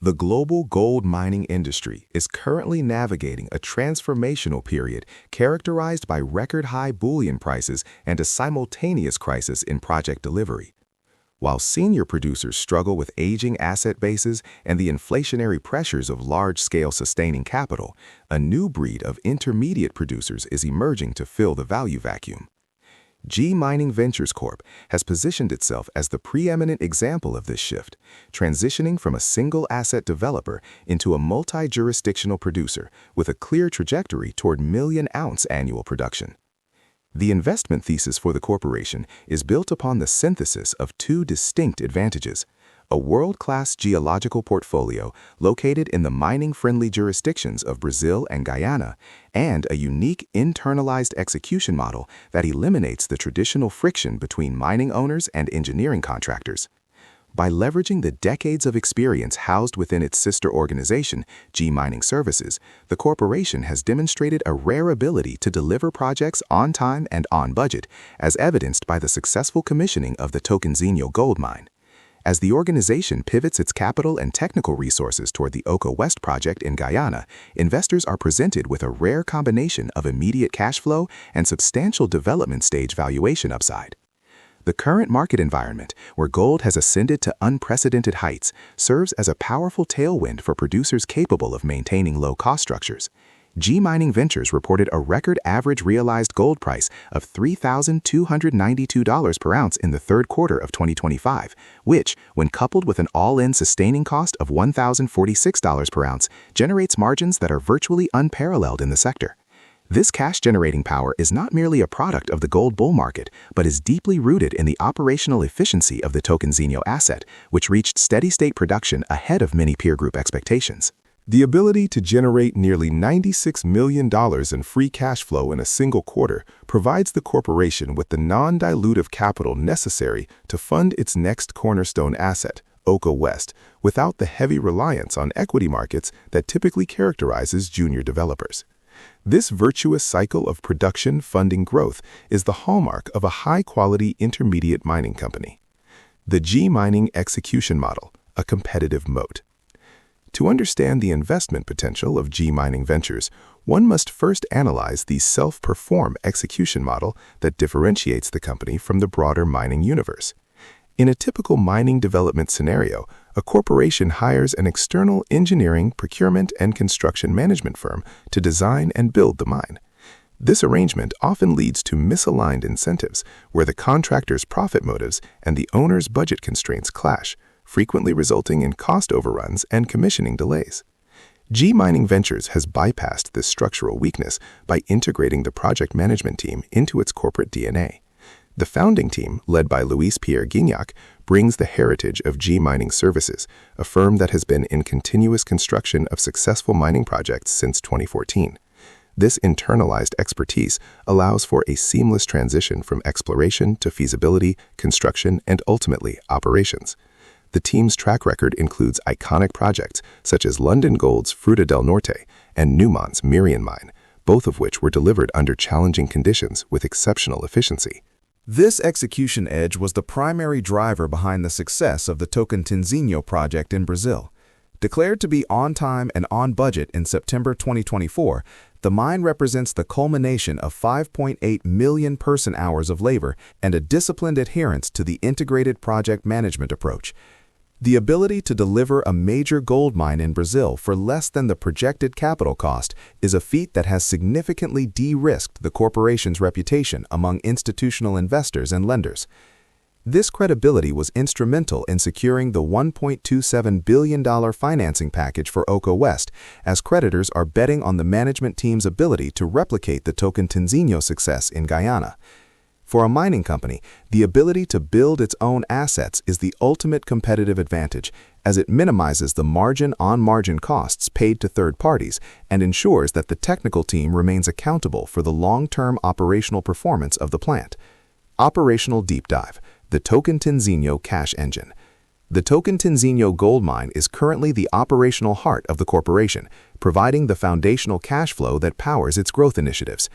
The global gold mining industry is currently navigating a transformational period characterized by record-high bullion prices and a simultaneous crisis in project delivery. While senior producers struggle with aging asset bases and the inflationary pressures of large-scale sustaining capital, a new breed of intermediate producers is emerging to fill the value vacuum. GMIN Ventures Corp. has positioned itself as the preeminent example of this shift, transitioning from a single-asset developer into a multi-jurisdictional producer with a clear trajectory toward million-ounce annual production. The investment thesis for the corporation is built upon the synthesis of two distinct advantages: a world-class geological portfolio located in the mining-friendly jurisdictions of Brazil and Guyana, and a unique internalized execution model that eliminates the traditional friction between mining owners and engineering contractors. By leveraging the decades of experience housed within its sister organization, GMIN Services, the corporation has demonstrated a rare ability to deliver projects on time and on budget, as evidenced by the successful commissioning of the Tocantinzinho Gold Mine. As the organization pivots its capital and technical resources toward the Oko West Project in Guyana, investors are presented with a rare combination of immediate cash flow and substantial development stage valuation upside. The current market environment, where gold has ascended to unprecedented heights, serves as a powerful tailwind for producers capable of maintaining low cost structures. GMIN Ventures reported a record average realized gold price of $3,292 per ounce in the third quarter of 2025, which, when coupled with an all-in sustaining cost of $1,046 per ounce, generates margins that are virtually unparalleled in the sector. This cash-generating power is not merely a product of the gold bull market, but is deeply rooted in the operational efficiency of the Tocantinzinho asset, which reached steady-state production ahead of many peer group expectations. The ability to generate nearly $96 million in free cash flow in a single quarter provides the corporation with the non-dilutive capital necessary to fund its next cornerstone asset, Oko West, without the heavy reliance on equity markets that typically characterizes junior developers. This virtuous cycle of production funding growth is the hallmark of a high-quality intermediate mining company. The GMIN execution model, a competitive moat. To understand the investment potential of GMIN Ventures, one must first analyze the self-perform execution model that differentiates the company from the broader mining universe. In a typical mining development scenario, a corporation hires an external engineering, procurement, and construction management firm to design and build the mine. This arrangement often leads to misaligned incentives, where the contractor's profit motives and the owner's budget constraints clash, frequently resulting in cost overruns and commissioning delays. GMIN Ventures has bypassed this structural weakness by integrating the project management team into its corporate DNA. The founding team, led by Louis-Pierre Gignac, brings the heritage of GMIN Services, a firm that has been in continuous construction of successful mining projects since 2014. This internalized expertise allows for a seamless transition from exploration to feasibility, construction, and ultimately operations. The team's track record includes iconic projects such as London Gold's Fruta del Norte and Newmont's Merian Mine, both of which were delivered under challenging conditions with exceptional efficiency. This execution edge was the primary driver behind the success of the Tocantinzinho project in Brazil. Declared to be on time and on budget in September 2024, the mine represents the culmination of 5.8 million person-hours of labor and a disciplined adherence to the integrated project management approach. The ability to deliver a major gold mine in Brazil for less than the projected capital cost is a feat that has significantly de-risked the corporation's reputation among institutional investors and lenders. This credibility was instrumental in securing the $1.27 billion financing package for Oko West, as creditors are betting on the management team's ability to replicate the Tocantinzinho success in Guyana. For a mining company, the ability to build its own assets is the ultimate competitive advantage, as it minimizes the margin-on-margin costs paid to third parties and ensures that the technical team remains accountable for the long-term operational performance of the plant. Operational Deep Dive: the Tocantinzinho Cash Engine. The Tocantinzinho Gold Mine is currently the operational heart of the corporation, providing the foundational cash flow that powers its growth initiatives.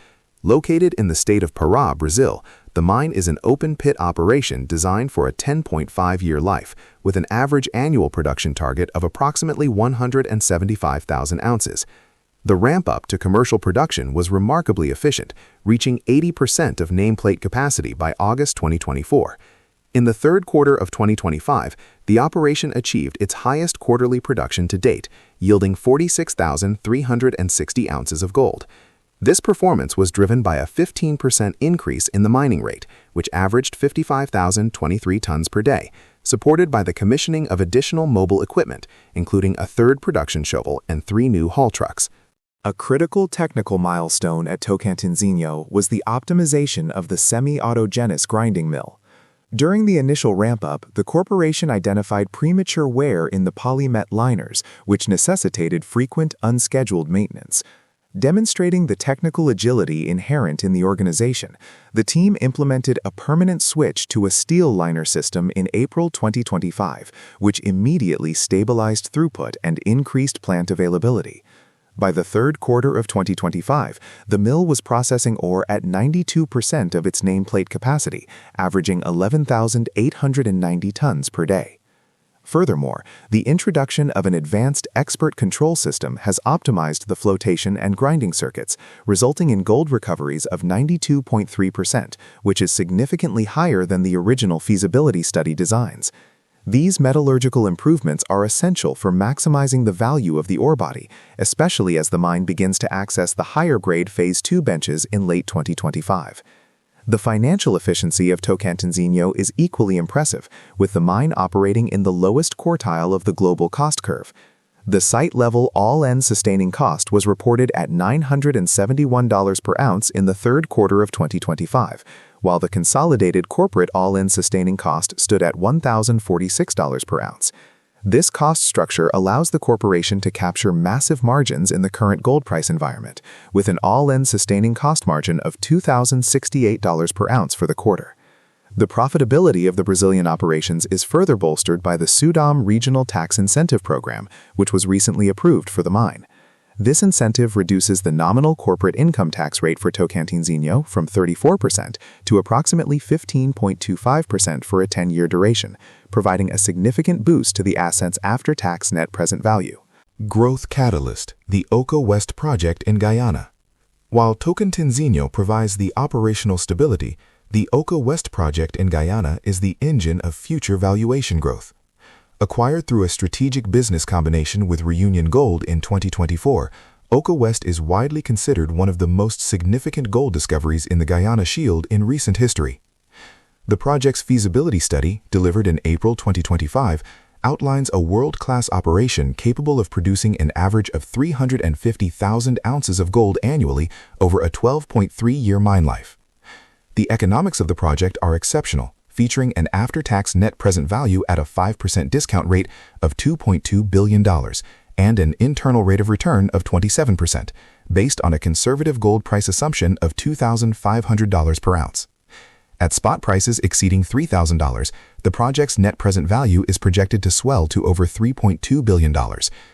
Located in the state of Pará, Brazil, The mine is an open-pit operation designed for a 10.5-year life, with an average annual production target of approximately 175,000 ounces. The ramp-up to commercial production was remarkably efficient, reaching 80% of nameplate capacity by August 2024. In the third quarter of 2025, the operation achieved its highest quarterly production to date, yielding 46,360 ounces of gold. This performance was driven by a 15% increase in the mining rate, which averaged 55,023 tons per day, supported by the commissioning of additional mobile equipment, including a third production shovel and 3 new haul trucks. A critical technical milestone at Tocantinzinho was the optimization of the semi-autogenous grinding mill. During the initial ramp-up, the corporation identified premature wear in the polymet liners, which necessitated frequent, unscheduled maintenance. Demonstrating the technical agility inherent in the organization, the team implemented a permanent switch to a steel liner system in April 2025, which immediately stabilized throughput and increased plant availability. By the third quarter of 2025, the mill was processing ore at 92% of its nameplate capacity, averaging 11,890 tons per day. Furthermore, the introduction of an advanced expert control system has optimized the flotation and grinding circuits, resulting in gold recoveries of 92.3%, which is significantly higher than the original feasibility study designs. These metallurgical improvements are essential for maximizing the value of the ore body, especially as the mine begins to access the higher-grade Phase 2 benches in late 2025. The financial efficiency of Tocantinzinho is equally impressive, with the mine operating in the lowest quartile of the global cost curve. The site-level all-in sustaining cost was reported at $971 per ounce in the third quarter of 2025, while the consolidated corporate all-in sustaining cost stood at $1,046 per ounce. This cost structure allows the corporation to capture massive margins in the current gold price environment, with an all-in sustaining cost margin of $2,068 per ounce for the quarter. The profitability of the Brazilian operations is further bolstered by the SUDAM Regional Tax Incentive Program, which was recently approved for the mine. This incentive reduces the nominal corporate income tax rate for Tocantinzinho from 34% to approximately 15.25% for a 10-year duration, providing a significant boost to the asset's after-tax net present value. Growth Catalyst, the Oko West Project in Guyana. While Tocantinzinho provides the operational stability, the Oko West Project in Guyana is the engine of future valuation growth. Acquired through a strategic business combination with Reunion Gold in 2024, Oko West is widely considered one of the most significant gold discoveries in the Guyana Shield in recent history. The project's feasibility study, delivered in April 2025, outlines a world-class operation capable of producing an average of 350,000 ounces of gold annually over a 12.3-year mine life. The economics of the project are exceptional, featuring an after-tax net present value at a 5% discount rate of $2.2 billion and an internal rate of return of 27%, based on a conservative gold price assumption of $2,500 per ounce. At spot prices exceeding $3,000, the project's net present value is projected to swell to over $3.2 billion,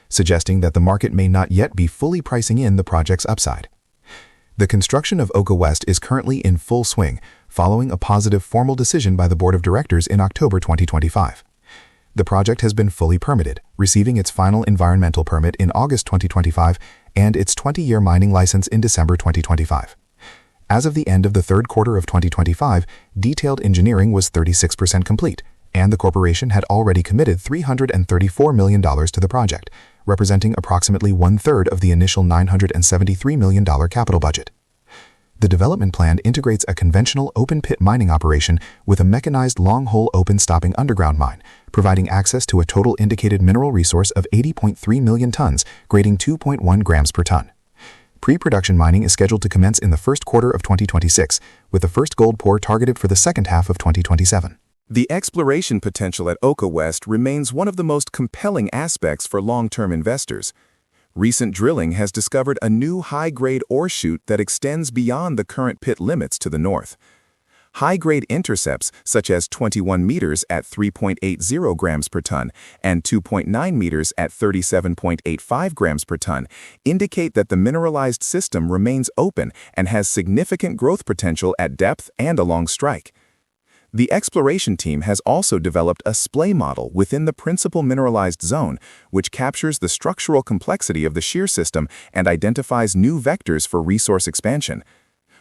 suggesting that the market may not yet be fully pricing in the project's upside. The construction of Oko West is currently in full swing, following a positive formal decision by the Board of Directors in October 2025. The project has been fully permitted, receiving its final environmental permit in August 2025 and its 20-year mining license in December 2025. As of the end of the third quarter of 2025, detailed engineering was 36% complete, and the corporation had already committed $334 million to the project, representing approximately one-third of the initial $973 million capital budget. The development plan integrates a conventional open-pit mining operation with a mechanized long-hole open-stopping underground mine, providing access to a total indicated mineral resource of 80.3 million tons, grading 2.1 grams per ton. Pre-production mining is scheduled to commence in the first quarter of 2026, with the first gold pour targeted for the second half of 2027. The exploration potential at Oko West remains one of the most compelling aspects for long-term investors. Recent drilling has discovered a new high-grade ore shoot that extends beyond the current pit limits to the north. High-grade intercepts, such as 21 meters at 3.80 grams per ton and 2.9 meters at 37.85 grams per ton, indicate that the mineralized system remains open and has significant growth potential at depth and along strike. The exploration team has also developed a splay model within the principal mineralized zone, which captures the structural complexity of the shear system and identifies new vectors for resource expansion.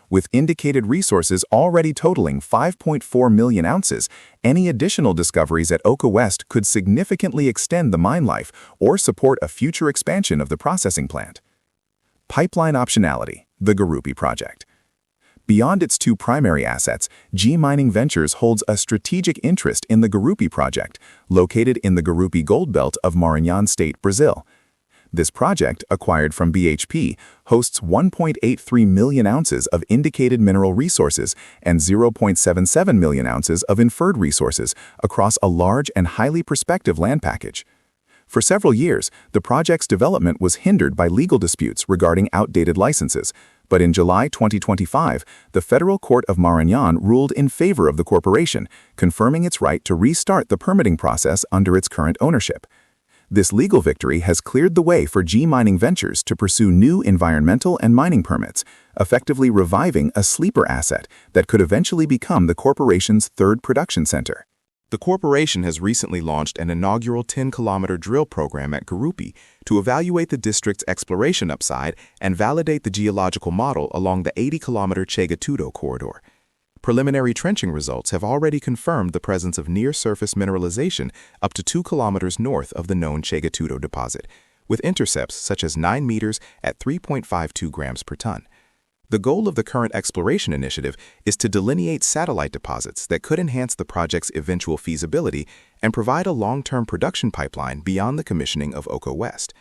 With indicated resources already totaling 5.4 million ounces, any additional discoveries at Oko West could significantly extend the mine life or support a future expansion of the processing plant. Pipeline optionality, the Gurupi Project. Beyond its two primary assets, GMIN Ventures holds a strategic interest in the Gurupi Project, located in the Gurupi Gold Belt of Maranhão State, Brazil. This project, acquired from BHP, hosts 1.83 million ounces of indicated mineral resources and 0.77 million ounces of inferred resources across a large and highly prospective land package. For several years, the project's development was hindered by legal disputes regarding outdated licenses, but in July 2025, the Federal Court of Maranhão ruled in favor of the corporation, confirming its right to restart the permitting process under its current ownership. This legal victory has cleared the way for GMIN Ventures to pursue new environmental and mining permits, effectively reviving a sleeper asset that could eventually become the corporation's third production center. The corporation has recently launched an inaugural 10-kilometer drill program at Gurupi to evaluate the district's exploration upside and validate the geological model along the 80-kilometer Chega-Tudo corridor. Preliminary trenching results have already confirmed the presence of near-surface mineralization up to 2 kilometers north of the known Chega-Tudo deposit, with intercepts such as 9 meters at 3.52 grams per ton. The goal of the current exploration initiative is to delineate satellite deposits that could enhance the project's eventual feasibility and provide a long-term production pipeline beyond the commissioning of Oko West.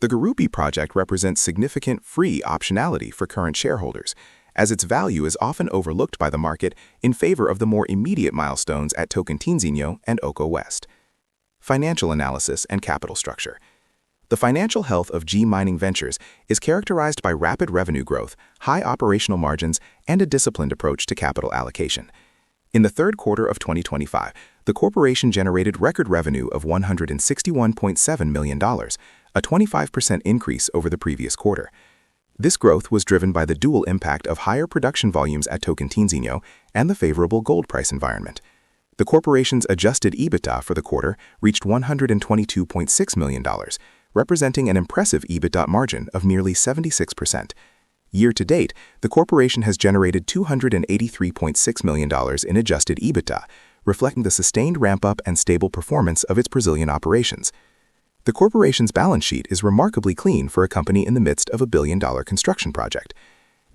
The Gurupi project represents significant free optionality for current shareholders, as its value is often overlooked by the market in favor of the more immediate milestones at Tocantinzinho and Oko West. Financial analysis and capital structure. The financial health of GMIN Ventures is characterized by rapid revenue growth, high operational margins, and a disciplined approach to capital allocation. In the third quarter of 2025, the corporation generated record revenue of $161.7 million, a 25% increase over the previous quarter. This growth was driven by the dual impact of higher production volumes at Tocantinzinho and the favorable gold price environment. The corporation's adjusted EBITDA for the quarter reached $122.6 million, representing an impressive EBITDA margin of nearly 76%. Year-to-date, the corporation has generated $283.6 million in adjusted EBITDA, reflecting the sustained ramp-up and stable performance of its Brazilian operations. The corporation's balance sheet is remarkably clean for a company in the midst of a billion-dollar construction project.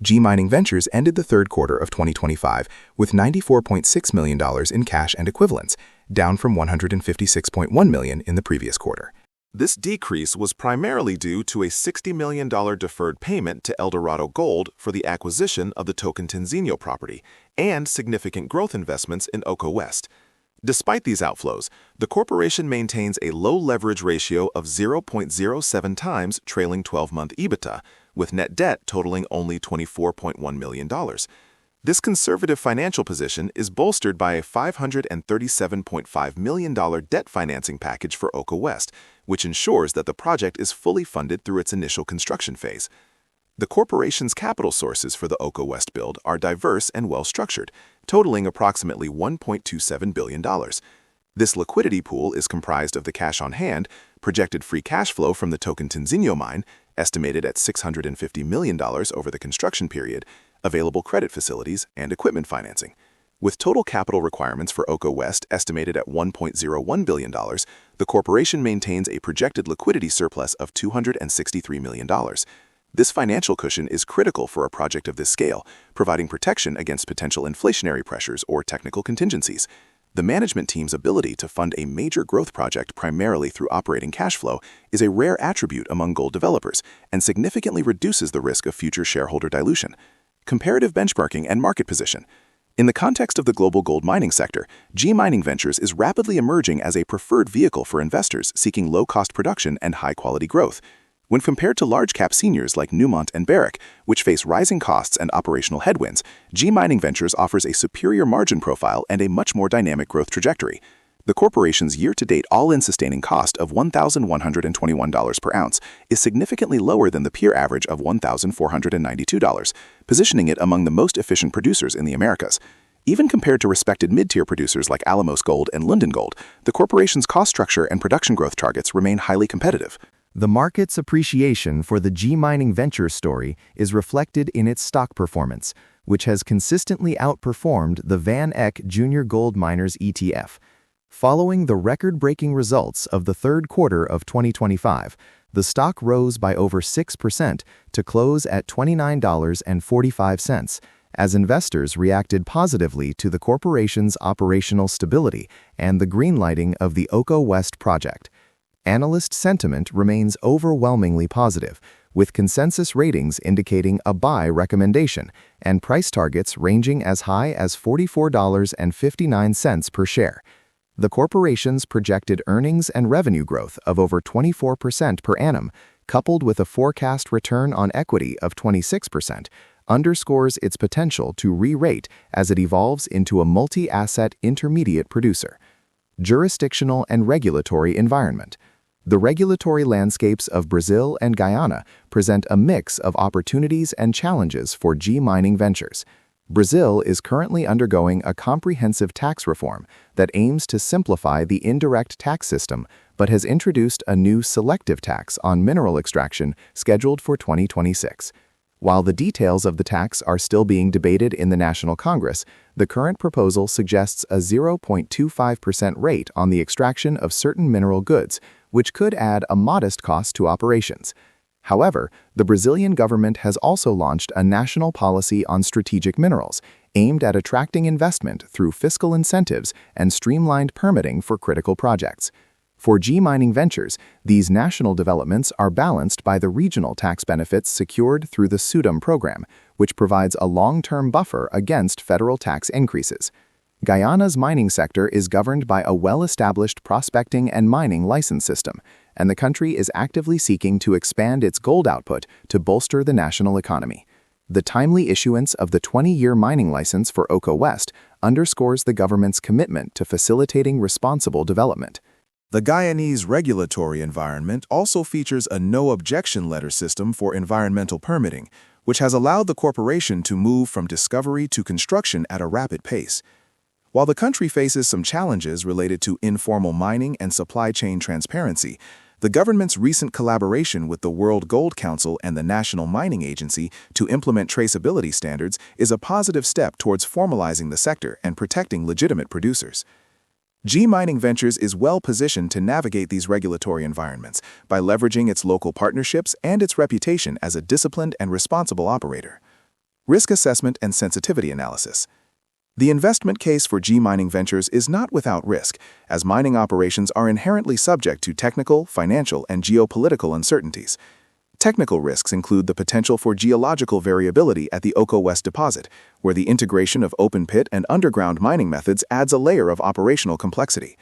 GMIN Ventures ended the third quarter of 2025 with $94.6 million in cash and equivalents, down from $156.1 million in the previous quarter. This decrease was primarily due to a $60 million deferred payment to Eldorado Gold for the acquisition of the Tocantinzinho property and significant growth investments in Oko West. Despite these outflows, the corporation maintains a low leverage ratio of 0.07 times trailing 12-month EBITDA, with net debt totaling only $24.1 million. This conservative financial position is bolstered by a $537.5 million debt financing package for Oko West, which ensures that the project is fully funded through its initial construction phase. The corporation's capital sources for the Oko West build are diverse and well-structured, totaling approximately $1.27 billion. This liquidity pool is comprised of the cash on hand, projected free cash flow from the Tocantinzinho mine, estimated at $650 million over the construction period, available credit facilities, and equipment financing. With total capital requirements for Oko West estimated at $1.01 billion, the corporation maintains a projected liquidity surplus of $263 million. This financial cushion is critical for a project of this scale, providing protection against potential inflationary pressures or technical contingencies. The management team's ability to fund a major growth project primarily through operating cash flow is a rare attribute among gold developers and significantly reduces the risk of future shareholder dilution. Comparative benchmarking and market position. In the context of the global gold mining sector, GMIN Ventures is rapidly emerging as a preferred vehicle for investors seeking low-cost production and high-quality growth. When compared to large-cap seniors like Newmont and Barrick, which face rising costs and operational headwinds, G Mining Ventures offers a superior margin profile and a much more dynamic growth trajectory. The corporation's year-to-date all-in sustaining cost of $1,121 per ounce is significantly lower than the peer average of $1,492, positioning it among the most efficient producers in the Americas. Even compared to respected mid-tier producers like Alamos Gold and Lundin Gold, the corporation's cost structure and production growth targets remain highly competitive. The market's appreciation for the G Mining Ventures story is reflected in its stock performance, which has consistently outperformed the Van Eck Junior Gold Miners ETF. Following the record-breaking results of the third quarter of 2025, the stock rose by over 6% to close at $29.45, as investors reacted positively to the corporation's operational stability and the greenlighting of the Oko West Project. Analyst sentiment remains overwhelmingly positive, with consensus ratings indicating a buy recommendation and price targets ranging as high as $44.59 per share. The corporation's projected earnings and revenue growth of over 24% per annum, coupled with a forecast return on equity of 26%, underscores its potential to re-rate as it evolves into a multi-asset intermediate producer. Jurisdictional and regulatory environment. The regulatory landscapes of Brazil and Guyana present a mix of opportunities and challenges for G Mining Ventures. Brazil is currently undergoing a comprehensive tax reform that aims to simplify the indirect tax system, but has introduced a new selective tax on mineral extraction scheduled for 2026. While the details of the tax are still being debated in the National Congress, the current proposal suggests a 0.25% rate on the extraction of certain mineral goods, which could add a modest cost to operations. However, the Brazilian government has also launched a national policy on strategic minerals, aimed at attracting investment through fiscal incentives and streamlined permitting for critical projects. For G Mining Ventures, these national developments are balanced by the regional tax benefits secured through the SUDAM program, which provides a long-term buffer against federal tax increases. Guyana's mining sector is governed by a well-established prospecting and mining license system, and the country is actively seeking to expand its gold output to bolster the national economy. The timely issuance of the 20-year mining license for Oko West underscores the government's commitment to facilitating responsible development. The Guyanese regulatory environment also features a no-objection letter system for environmental permitting, which has allowed the corporation to move from discovery to construction at a rapid pace. While the country faces some challenges related to informal mining and supply chain transparency, the government's recent collaboration with the World Gold Council and the National Mining Agency to implement traceability standards is a positive step towards formalizing the sector and protecting legitimate producers. G Mining Ventures is well positioned to navigate these regulatory environments by leveraging its local partnerships and its reputation as a disciplined and responsible operator. Risk assessment and sensitivity analysis. The investment case for G Mining Ventures is not without risk, as mining operations are inherently subject to technical, financial, and geopolitical uncertainties. Technical risks include the potential for geological variability at the Oko West deposit, where the integration of open pit and underground mining methods adds a layer of operational complexity.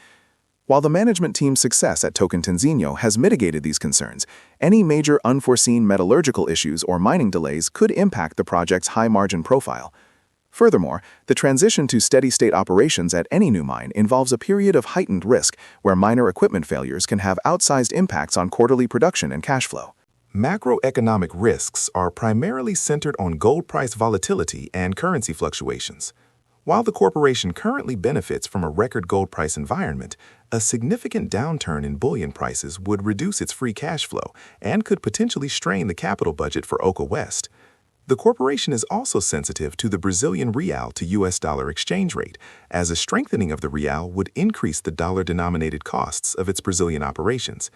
While the management team's success at Tocantinzinho has mitigated these concerns, any major unforeseen metallurgical issues or mining delays could impact the project's high-margin profile. Furthermore, the transition to steady-state operations at any new mine involves a period of heightened risk where minor equipment failures can have outsized impacts on quarterly production and cash flow. Macroeconomic risks are primarily centered on gold price volatility and currency fluctuations. While the corporation currently benefits from a record gold price environment, a significant downturn in bullion prices would reduce its free cash flow and could potentially strain the capital budget for Oko West. The corporation is also sensitive to the Brazilian real to US dollar exchange rate, as a strengthening of the real would increase the dollar-denominated costs of its Brazilian operations.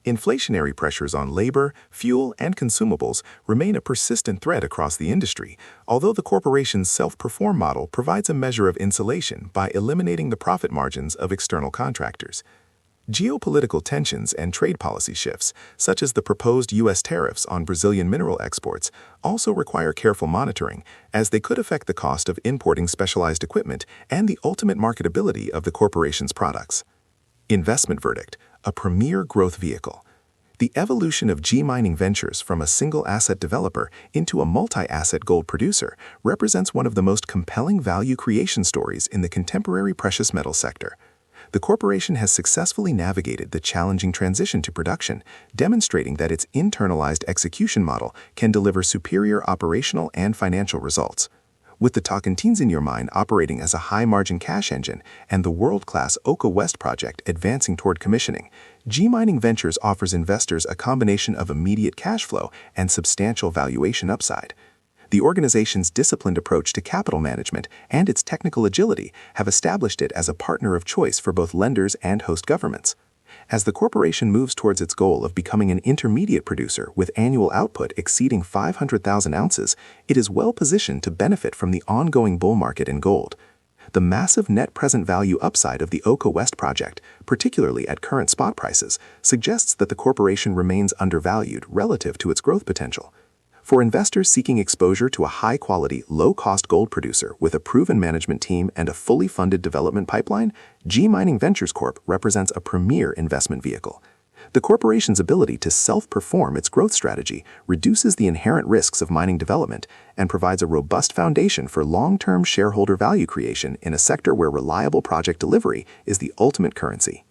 Inflationary pressures on labor, fuel, and consumables remain a persistent threat across the industry, although the corporation's self-perform model provides a measure of insulation by eliminating the profit margins of external contractors. Geopolitical tensions and trade policy shifts, such as the proposed U.S. tariffs on Brazilian mineral exports, also require careful monitoring, as they could affect the cost of importing specialized equipment and the ultimate marketability of the corporation's products. Investment verdict: a premier growth vehicle. The evolution of GMIN Ventures from a single-asset developer into a multi-asset gold producer represents one of the most compelling value creation stories in the contemporary precious metal sector. The corporation has successfully navigated the challenging transition to production, demonstrating that its internalized execution model can deliver superior operational and financial results. With the Tocantinzinho mine operating as a high-margin cash engine and the world-class Oko West Project advancing toward commissioning, GMIN Ventures offers investors a combination of immediate cash flow and substantial valuation upside. The organization's disciplined approach to capital management and its technical agility have established it as a partner of choice for both lenders and host governments. As the corporation moves towards its goal of becoming an intermediate producer with annual output exceeding 500,000 ounces, it is well positioned to benefit from the ongoing bull market in gold. The massive net present value upside of the Oko West project, particularly at current spot prices, suggests that the corporation remains undervalued relative to its growth potential. For investors seeking exposure to a high-quality, low-cost gold producer with a proven management team and a fully funded development pipeline, GMIN Ventures Corp represents a premier investment vehicle. The corporation's ability to self-perform its growth strategy reduces the inherent risks of mining development and provides a robust foundation for long-term shareholder value creation in a sector where reliable project delivery is the ultimate currency.